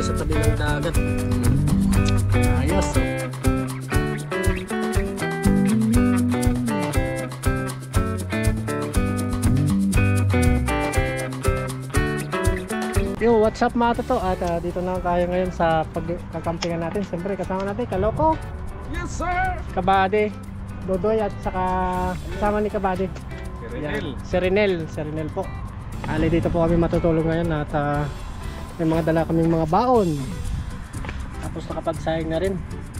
sa tabi ng dagat. Ayos. Yo, what's up mga toto? At dito na tayo ngayon sa pagkakampingan natin. Siyempre kasama natin Kaloko. Yes sir! Kabady, Dodoy at saka kasama ni Kabady si Rinel po. Ali, dito po kami matutulog ngayon at may mga dala kaming mga baon. Tapos nakapagsayang na rin.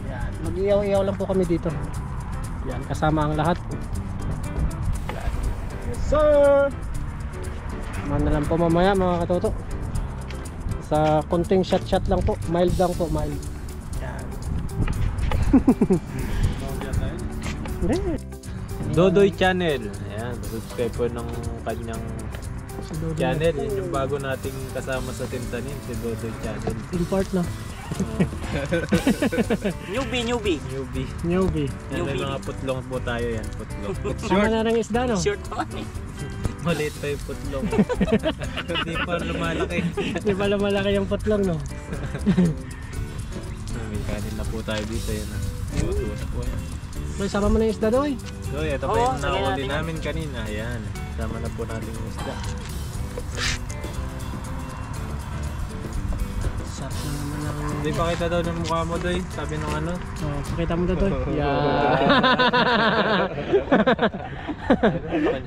Yan, mag-iyaw-iyaw lang po kami dito. Yan, kasama ang lahat. Yan. Yes sir! Man na lang po mamaya mga katoto. Sa konting shot lang po, mild lang po, mild. Yan. Hindi. Dodoy Channel. Ayan, subscribe po ng kanyang channel. Yan yung bago nating kasama sa Team Tanim, si Dodoy Channel. Import na. Newbie. Yan, may mga putlong po tayo yan. Putlong. Sama na ng isda, no? Short pa eh. Maliit pa yung putlong. Hindi pa lumalaki. Di ba lumalaki yung putlong, no? May kanin na po tayo dito. Yan na. Luto na po yan. May sama mo na yung isda, Doy. So, ito pa Oo, yung nakahuli natin. namin kanina. Ayan. Sama na po natin yung isda. Sarap na naman ang... Hindi pakita daw ng mukha mo, Doy. Sabi nung ano. Oh, pakita mo na, Doy. Yan.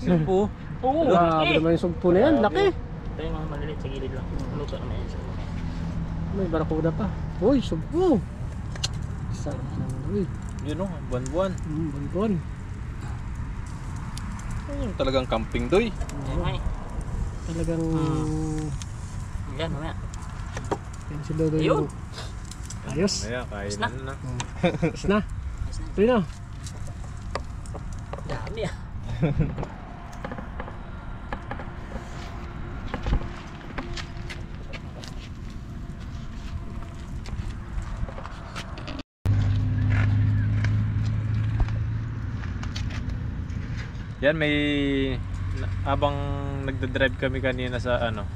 Sumpo. Oo. Grabe naman yung sugpo na yan. Laki. Ito yung mga maliliit sa gilid lang. Luto naman yan sa mga. May barakuda pa. Uy, sugpo. Sarap naman, Doy. Yun o, buwan-buwan. Buwan-buwan. Ayun, talagang camping, Doy. Ayan nga eh. Talagang... Yan, mamaya. Yan si Dodoy. Ayun. Ayos. Kaya, kain na. na. Ayos na. Tuloy na. Dami ah. Yan, may... Habang nagdadrive kami kanina sa ano...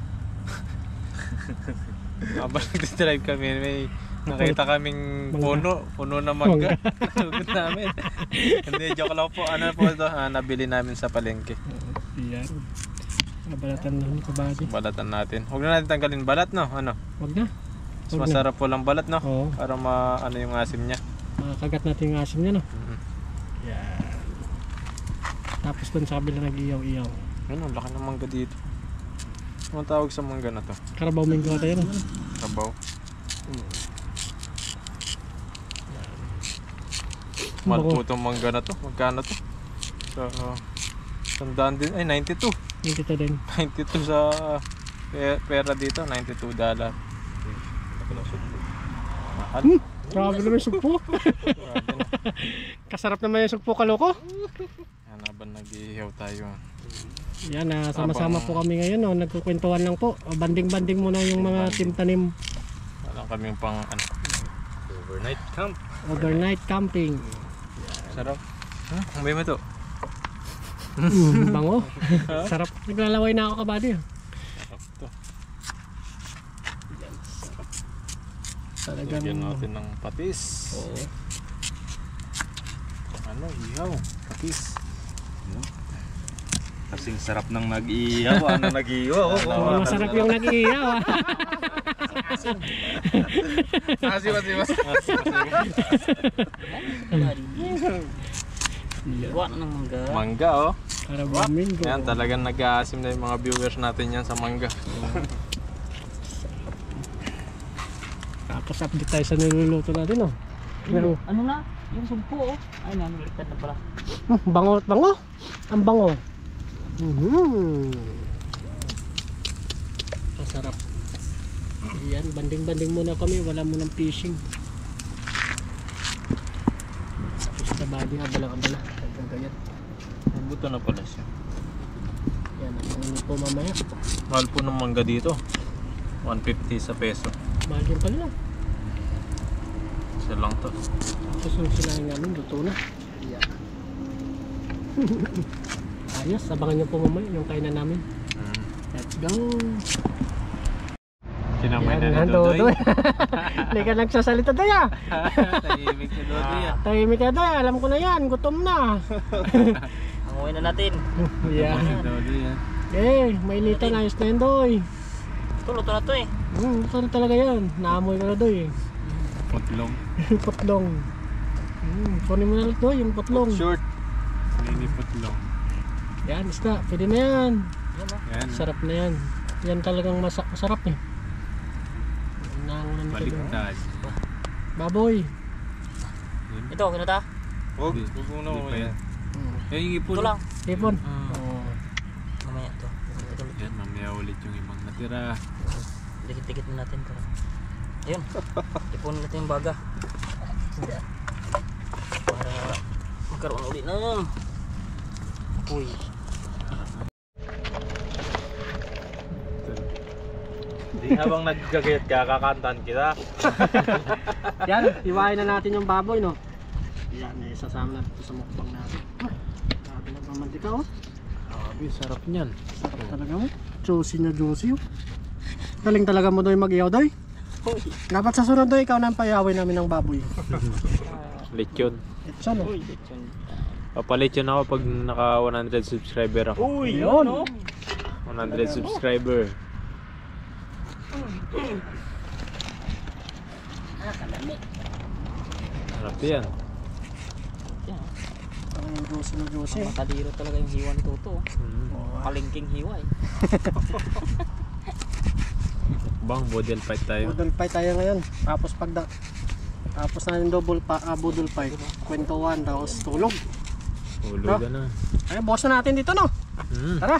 habang nagdadrive kami, may nakita kaming puno na mangga. Sugod namin. Hindi, joke lang po. Ano po ito? Nabili namin sa palengke. Yan. Balatan na ng Kabady. Balatan natin. Huwag na natin tanggalin balat, no? Ano? Huwag na. Mas masarap po lang balat, no? Oo. Para ano yung asim niya. Makagat natin yung asim niya, no? Yan. Tapos dun sa kabila nag-iyaw-iyaw. Ano, laki ng mangga dito. Anong tawag sa mangga na to? Carabao mango tayo, no? Sabaw. Mahal po itong mangga na to. Magkano to? So, sandaan din. Ay, 92. Hindi to din. 92 sa pera dito. $92. Mahal. Grabe naman yung sugpo. Kasarap naman yung sugpo, Kaloko. Yan, habang nag-iihaw tayo. Yan, sama-sama po kami ngayon, no? Nagkukwentuhan lang po. Banding-banding muna yung mga Team Tanim. Walang kaming pang ano, overnight camp. Overnight camping. Sarap. May mo to. Bango. Sarap. Naglalaway na ako, Kabady. Sarap to. Talagang... Lagyan natin ng patis. Oo. Ano, ihaw. Patis. Kasing sarap ng nag-iihaw, ano nag-iihaw. Oh, masarap yung nag-iiyaw, ah. Iwa na ng mangga. Mangga, oh. Carabao mango. Yan, talagang nag-aasim na yung mga viewers natin yan sa mangga. Tapos update tayo sa niluluto natin, no? Pero, Ano na? Yung sumpo oh. Ay, nanuliktad na pala. bango at bango. Ang bango. Masarap. Yan, banding-banding muna kami. Wala munang fishing. Tapos Kabady, abala-abala. Ganyan. Buto na pala siya. Yan, ano po mamaya. Mahal po ng mangga dito. 150 sa peso. Mahal din pala. Isa lang to. Tapos yung sinahin namin, luto na. Yan. Ayos, abangan nyo po mamaya yung kainan namin. Let's go! Sinamay Yan, na ni Dodoy. Dodoy. Hindi ka nagsasalita Doy ah. Tahimik si Dodoy ah. Tahimik ka Doy, alam ko na yan, gutom na. Hanguin na natin. Yan. Si Dodoy yan. Mainitan, ayos na yun Doy. Ito, luto na to eh. Ito na talaga yan, naamoy ka na Doy. Putlong. Putlong. Kunin mo na lang Doy, yung putlong. Short. Mini putlong. Yan, isda, pwede na yan. Yan. Sarap na yan. Yan talagang masarap eh. Nangunan nito. Baliktad. Baboy. Ito, kinuta. Huwag. Hindi. Huwag muna Hindi mo pa yan. yan. Yung ipon. Ito lang. Tipon. Ah. Mamaya to. Ito, Yan, mamaya ulit yung ibang natira. dikit-dikit na natin para. Ayun. Ipon natin yung baga. Para magkaroon ulit ng apoy. Di habang naggagayat ka, kakantahan kita. Yan, iwain na natin yung baboy, no? Yan, sasama natin ito sa mukbang natin. Sabi ng pamantika, oh. Sabi, sarap niyan. Sarap talaga mo. Juicy na juicy, oh. Galing talaga mo doy mag-iyaw, doy. Dapat sa sunod, doy, ikaw na ang payawin namin ng baboy. Lechon. Ito, no? Papalechon ako pag naka 100 subscriber ako. Uy, yun, oh. 100 subscriber. Sarap yan. Ang juicy na juicy, oh. Matadiro talaga yung hiwa ni Toto. Palengking hiwa eh. Bang, model fight tayo. Budol fight tayo ngayon. Tapos na yung budol fight. Kwentuhan, tapos tulog. Hulugan na. Ay, boss na natin dito, no? Tara.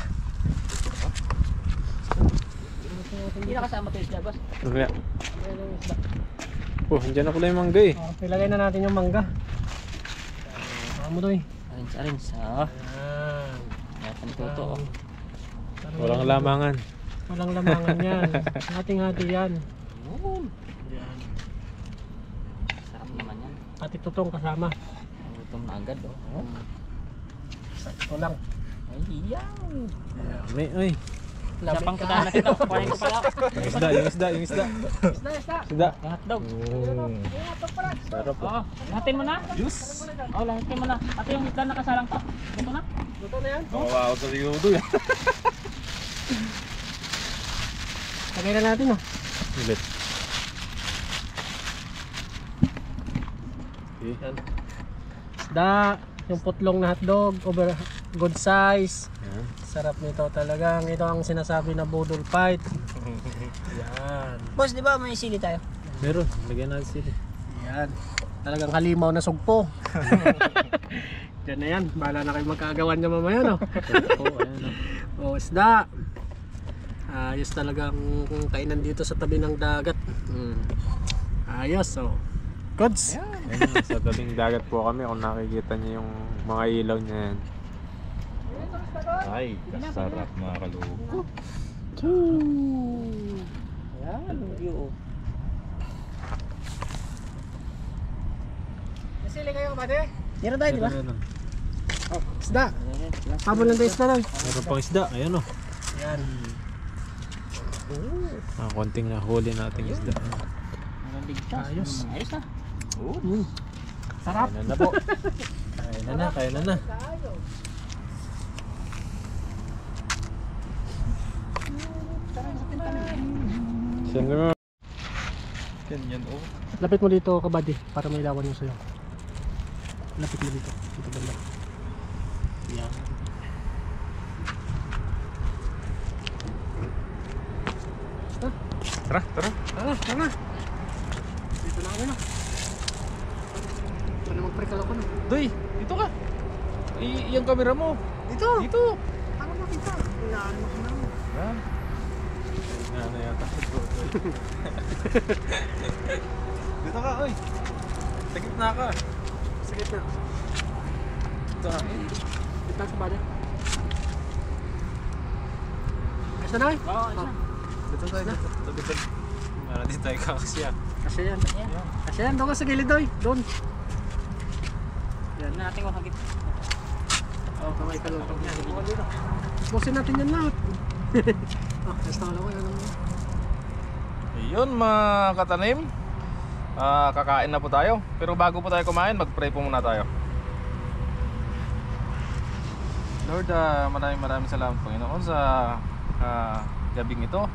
Hindi nakasama to isda, boss. Mamaya. Oh, andyan na pala yung mangga eh. Ilagay na natin yung mangga. Mo doy. Arins. Ah. Yan ni Toto. Walang lamangan. Walang lamangan yan. Hating-hati yan. Yun. Sarap naman yan. Pati tutong kasama. Gutom na agad oh. Ito lang. Ay, yan. May, ay. Isa pang katahan natin ito. Kuhanin ko pala. Yung isda. Isda. Hotdog. Sarap Oo. Lahatin mo na. Juice. Oo, lahatin mo na. At yung isda nakasalang to. Ito na. Luto na yan. Mawawa ako sa siguro yan. Lagay na natin, no? Ulit. Okay. Yan. Isda. Yung putlong na hotdog. Good size. Yan. Sarap nito talagang. Ito ang sinasabi na budol fight. Yan. Boss, di ba may sili tayo? Meron. Lagyan natin sila. Yan. Talagang halimaw na sugpo. Diyan na yan. Bahala na kayo magkagawan niya mamaya, no? Oh, ayan. O, isda. Ayos talagang kainan dito sa tabi ng dagat. Ayos, so. Goods. Ayan, sa tabing dagat po kami. Kung nakikita niyo yung mga ilaw niya yan. Ay, kasarap mga kalugo. Yan, view. Nasili kayo, kabady? Meron tayo, di ba? Ayan, Oh, isda. Habol lang tayo isda lang. meron pang isda. Ayan o. Yan. Konting huli nating isda. Meron ligtas. Ayos. Ayos na. Sarap. Kaya na po. Kaya na. Siyempre mo. Ganyan oh. Lapit mo dito, kabady, para may lawan yung sayo. Lapit mo dito. Dito banda. Yan. Tara. Tara. Dito na kami, no? Para mag-prekal ako, no? Doy, dito ka. Yung camera mo. Dito! Dito. Para makita. Kailangan mo ka namin. Yan. Nga na yata. Dito ka, oy. Sa gitna ka. Sa gitna. Dito ka. Gitna sa bada. Ayos na na, eh? Oo, ayos na. Dito tayo. Dito. Para di tayo kakasya. Kasi yan. Kasi yan, doon ka sa gilid, doy. Doon. Yan na natin makagit. Oh, kamay ka lang. Pusin natin yan lahat. Ah, ayos na ka lang. Yun mga katanim, kakain na po tayo. Pero bago po tayo kumain, mag-pray po muna tayo. Lord, maraming salamat Panginoon sa gabing ito.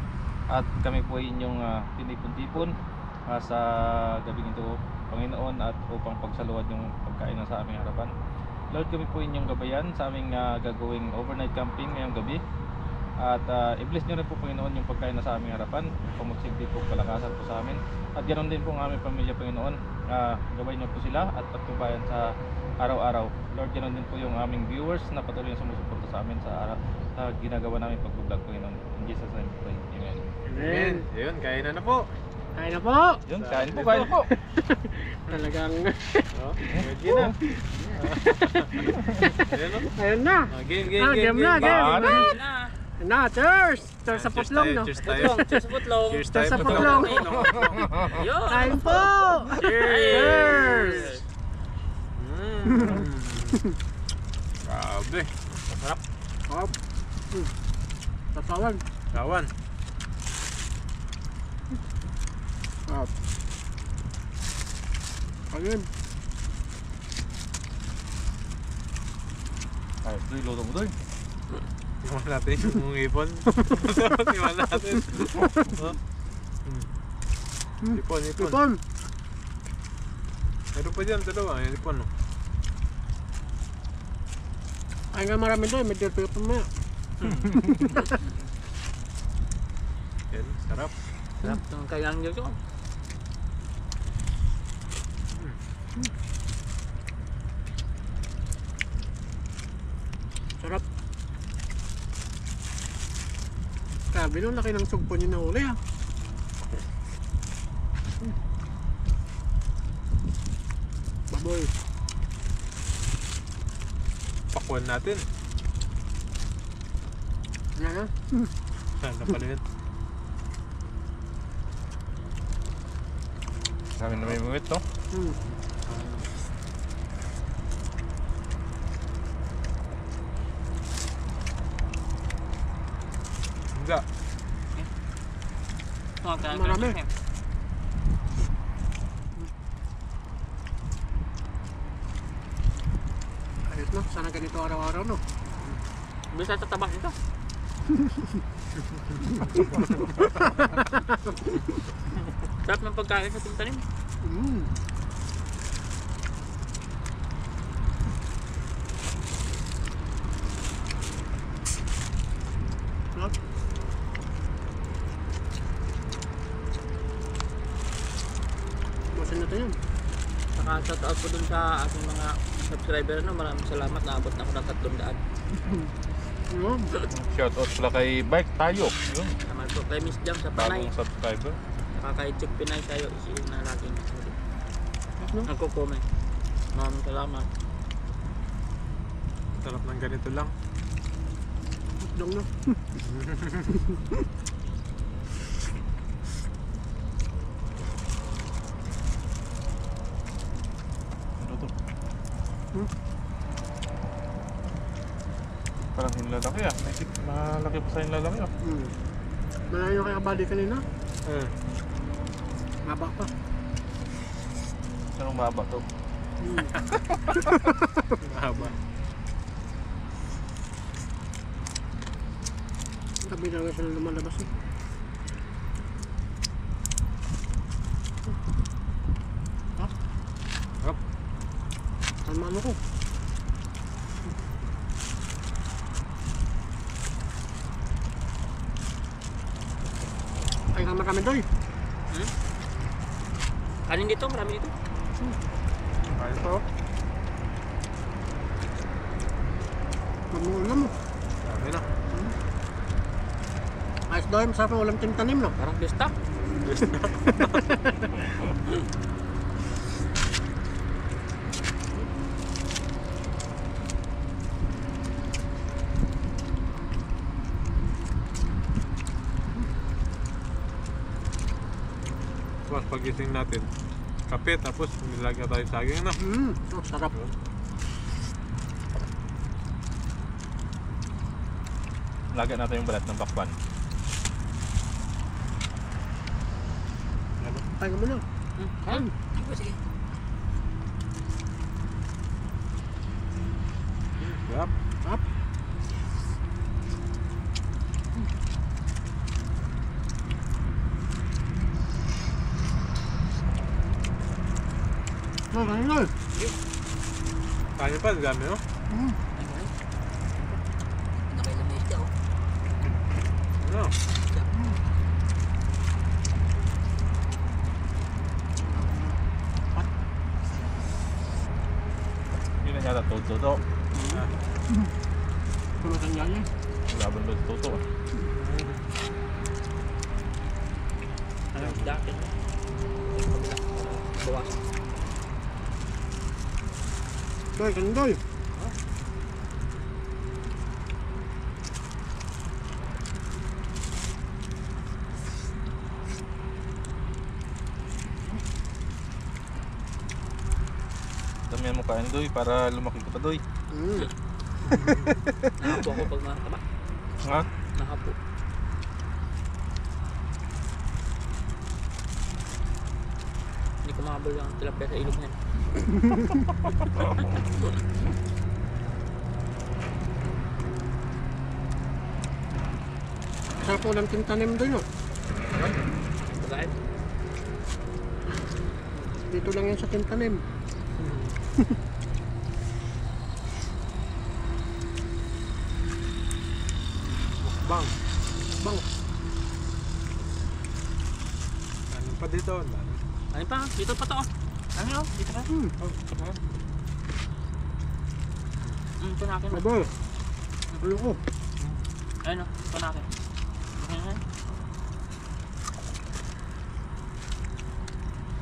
At kami po ay inyong pinipon-tipon sa gabing ito Panginoon, at upang pagsaluhan yung pagkain na sa aming harapan. Lord, kami po inyong gabayan sa aming gagawing overnight camping ngayong gabi. At i-bless nyo rin po Panginoon yung pagkain na sa aming harapan, upang magsilbi po kalakasan po sa amin. At ganoon din po ang aming pamilya Panginoon, gabayin nyo po sila at patnubayan sa araw-araw. Lord, ganoon din po yung aming viewers na patuloy na sumusuporta sa amin sa ginagawa namin pag-vlog Panginoon. In Jesus' name we pray. Amen. Amen. Ayun, kain na po. Kain na po. Yun, kain po. Talagang Oh, ready na. Ayun o. ayun na. Game na, game. Banat! Na, cheers! Cheers sa putlong, no? Cheers tayo. Cheers sa putlong. Cheers Cheers tayo. sa putlong. Yun. Kain po! Cheers! Grabe. Masarap. Hop. Tatawan. Kawan. Hop. Ayun. Ay, doy, luto mo doy. Tingnan natin yung ipon. Tingnan natin. Ipon. Ipon. Meron pa dyan, dalawa. Yung ipon. Ay nga marami doon, may dirty pa mo. Yan, sarap. Sarap ng kailangan nyo yun. Sarap. Grabe no, laki ng sugpo niyo na uli Baboy. Pakwan natin. Yan ha. Ano pala yun? Kami na may buwit, no? Enggak. Marami. Ayos no, sana ganito araw-araw no. Bisa tataba ito. Sarap ng pagkain sa tanim. Sarap. Masin natin yan. Saka shout out po dun sa ating mga subscriber. Maraming salamat. Naabot na ako ng 300. Shoutout pala kay Bike Tayo. Yun, Naman po kay Miss Jam sa Panay. bagong subscriber. Saka kay Chick Pinay sa'yo. Isilin na laging nagko-comment. Maraming salamat. Sarap ng ganito lang. Dong no. Ano to? Parang hinlalaki malaki pa sa hinlalaki Malayo kay kabali kanina. Maba pa. Anong mahaba to? Mahaba. Tabi na nga sila lumalabas eh. Hop. Ang mano ko. Ay nga marami doy. Kanin dito, marami dito. Ayun po. Mamuulam mo. Dami na. Ayos doy, masarap ang ulam tanim no. Parang pista. Tapos pagising natin, kape tapos nilagyan tayo saging na. Oh, sarap. Lagyan natin yung balat ng bakwan. Kaya mo na. Sige. Yup. Up. Ano? Kaya pa, dami no? Nakailan na isda oh. Ano? Hindi na yata toto. Tumasan niya niya. Laban ba toto? Anong isda? Kabila. Bawasan. Doy, kandoy. Damihan mo kain doy para lumaki ka pa doy. Nakapo ako pag mataba. Ha? Nakapo. Hindi ko makabal yung tilapia sa ilog niyan. Sarap po ng tintanim doon, no? Pagkain? Dito lang yan sa tintanim. Bang. Bang. Ano pa dito? Ano pa? Dito pa to oh. Ano yun? Dito pa? Ito na akin. Aba. Ano ko? Ayun oh. Ito na akin. Ayun.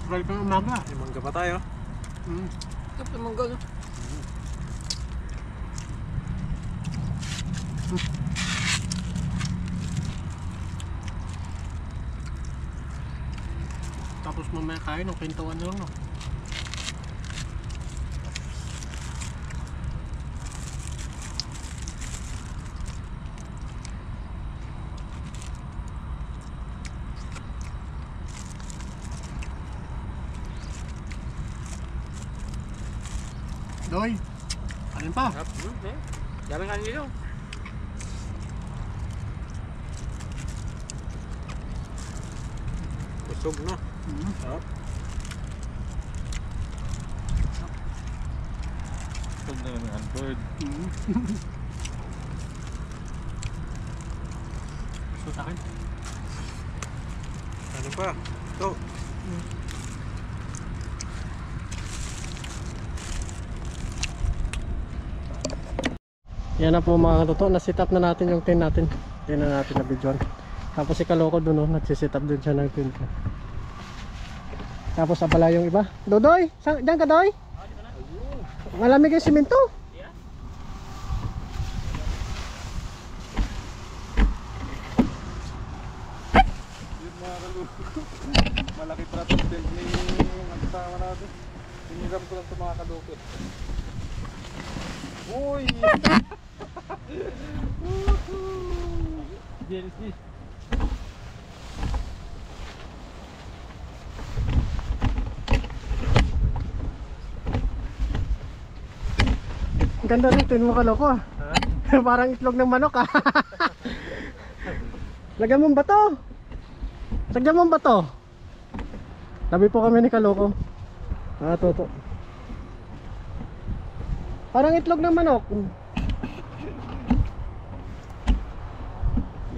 Try pa ng umaga. May mangga pa tayo. Kapag manggal. Tapos mamaya kain ng pintuan na lang, no? Doy, kanin pa. Daming kanin dito. Busog na. Sarap. Huwag na yung unbird. Gusto sa akin. Ano pa? Ito. Yan na po mga katoto, na-set up na natin yung tent natin. Yan na natin na videoan. Tapos si Kaloko doon, no, nagsiset up din siya ng tent. Tapos abala yung iba. Dodoy, diyan ka Doy? Malamig yung simento. Malaki tratos din ni ang kasama natin. Hiniram ko lang ito mga kalukit. Uy! DLC. Ang ganda rin, mo Kaloko. Parang itlog ng manok ah. Lagyan mo ba to? Lagyan mo ba to? Tabi po kami ni Kaloko. Toto. Parang itlog ng manok.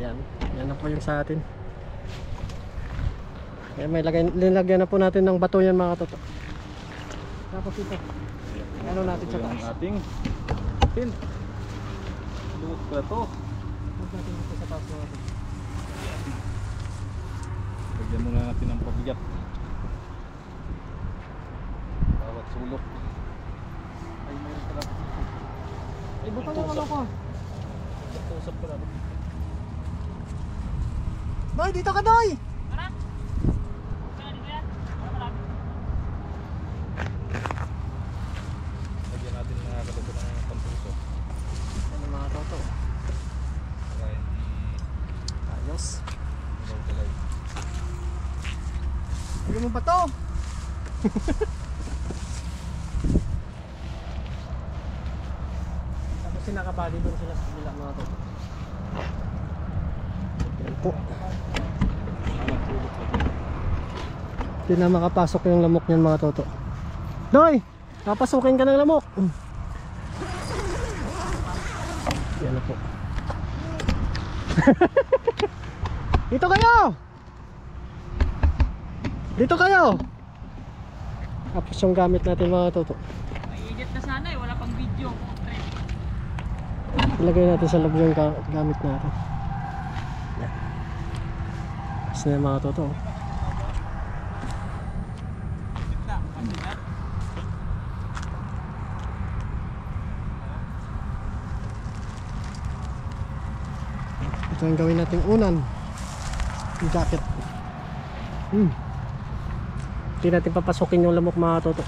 Yan. Yan na po yung sa atin. Yan, may linagyan na po natin ng bato yan mga toto. Tapos ito. Ano natin sa taas? Ang ating pin. Luot pa to. Huwag natin ito sa taas mga toto. Lagyan muna natin ng pabigat. Bawat sulok. Ay, mayroon pala. Ay, buta mo Kaloko. Usap ko lang. Doy, dito ka Doy! Lagyan natin mga katoto ng pampuso. Ano mga toto? Para hindi Ayos. mawalay. Bigyan mo ba to? Tapos sinakabali doon sila sa kabila mga to. Yan po. Hindi na makapasok yung lamok niyan mga toto. Doy! Papasukin ka ng lamok! Yan na po. Dito kayo! Dito kayo! Tapos yung gamit natin mga toto. Mainit na sana eh, wala pang video. Ilagay natin sa loob yung gamit natin. Yan. Tapos na yung mga toto. Ito yung gawin nating unan. Yung jacket. Hindi natin papasukin yung lamok mga toto.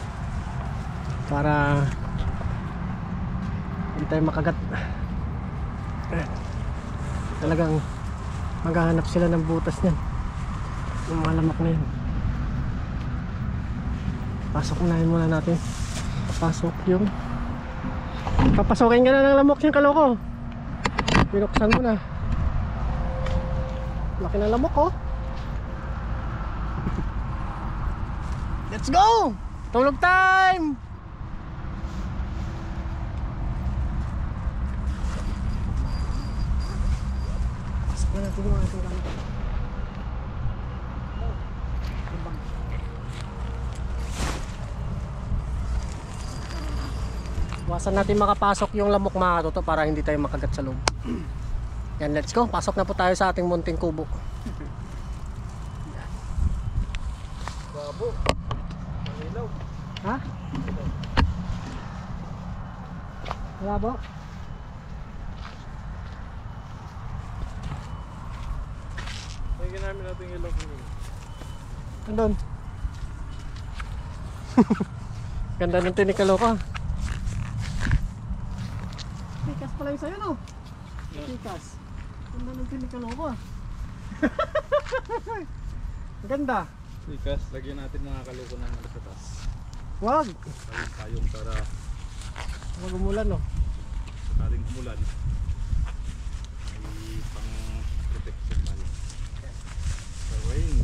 Para hindi tayo makagat. Talagang maghahanap sila ng butas niyan. Yung mga lamok na yun. Pasok unahin muna natin. Papasok yung papasukin ka na ng lamok yung kaloko. Binuksan mo na. Laki ng lamok oh. Let's go! Tulog time! Pasok na natin yung ating gamit. Iwasan natin makapasok yung lamok mga toto para hindi tayo makagat sa loob. Yan, let's go. Pasok na po tayo sa ating munting kubo. Babo. Manilaw. Ha? Wala ba? Tingnan namin natin yung ilaw kanina. Andun. Ganda ng tinikalo ka. Tikas pala yung sa'yo no? Tikas. Ganda ng tinikalo ko. Ganda. Ikas, lagyan natin mga kaluko ng alasatas. Wag. Payong para Wag umulan no. sakaling umulan ay pang protection man sa rain.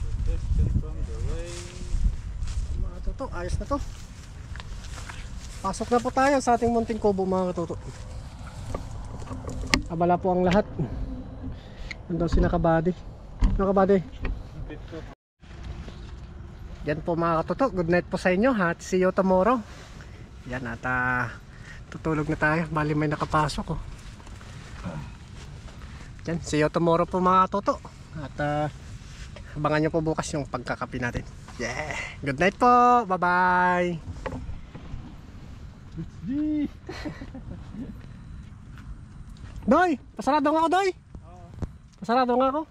Protection from the rain. Mga toto, ayos na to. Pasok na po tayo sa ating munting kubo mga toto. Abala po ang lahat. Nandun si nakabady. Nakabady. Yan po mga katoto. Good night po sa inyo ha. See you tomorrow. Yan at tutulog na tayo. Bali may nakapasok oh. Yan. See you tomorrow po mga katoto. At abangan nyo po bukas yung pagkakapi natin. Yeah. Good night po. Bye bye. Doy! Pasarado nga ako Doy! Pasarado nga ako.